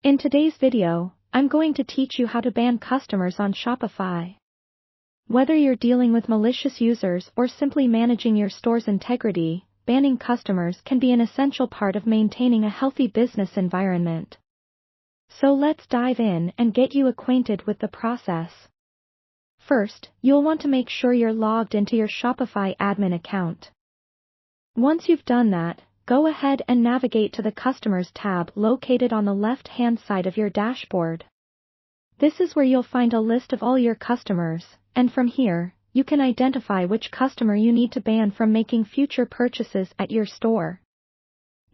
In today's video, I'm going to teach you how to ban customers on Shopify. Whether you're dealing with malicious users or simply managing your store's integrity, banning customers can be an essential part of maintaining a healthy business environment. So let's dive in and get you acquainted with the process. First, you'll want to make sure you're logged into your Shopify admin account. Once you've done that, go ahead and navigate to the Customers tab located on the left-hand side of your dashboard. This is where you'll find a list of all your customers, and from here, you can identify which customer you need to ban from making future purchases at your store.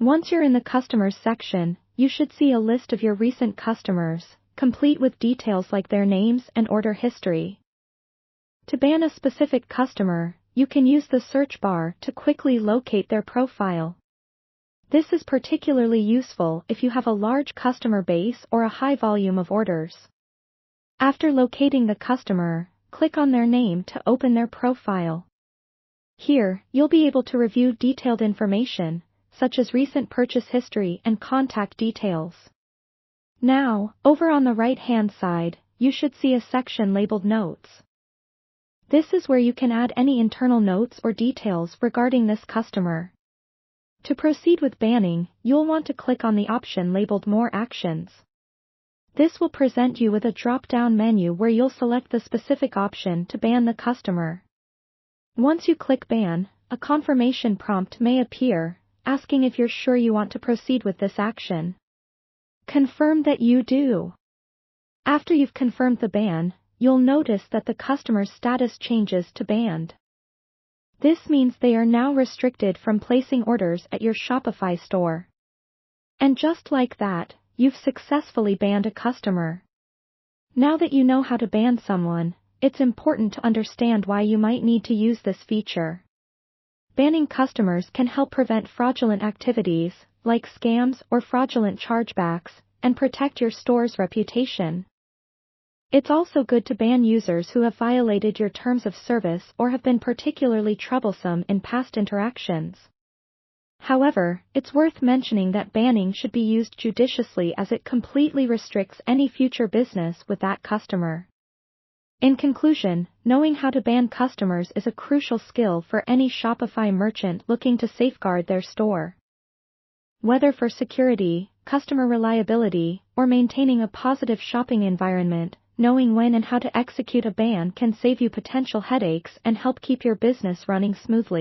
Once you're in the Customers section, you should see a list of your recent customers, complete with details like their names and order history. To ban a specific customer, you can use the search bar to quickly locate their profile. This is particularly useful if you have a large customer base or a high volume of orders. After locating the customer, click on their name to open their profile. Here, you'll be able to review detailed information, such as recent purchase history and contact details. Now, over on the right-hand side, you should see a section labeled Notes. This is where you can add any internal notes or details regarding this customer. To proceed with banning, you'll want to click on the option labeled More Actions. This will present you with a drop-down menu where you'll select the specific option to ban the customer. Once you click Ban, a confirmation prompt may appear, asking if you're sure you want to proceed with this action. Confirm that you do. After you've confirmed the ban, you'll notice that the customer's status changes to banned. This means they are now restricted from placing orders at your Shopify store. And just like that, you've successfully banned a customer. Now that you know how to ban someone, it's important to understand why you might need to use this feature. Banning customers can help prevent fraudulent activities, like scams or fraudulent chargebacks, and protect your store's reputation. It's also good to ban users who have violated your terms of service or have been particularly troublesome in past interactions. However, it's worth mentioning that banning should be used judiciously as it completely restricts any future business with that customer. In conclusion, knowing how to ban customers is a crucial skill for any Shopify merchant looking to safeguard their store. Whether for security, customer reliability, or maintaining a positive shopping environment, knowing when and how to execute a ban can save you potential headaches and help keep your business running smoothly.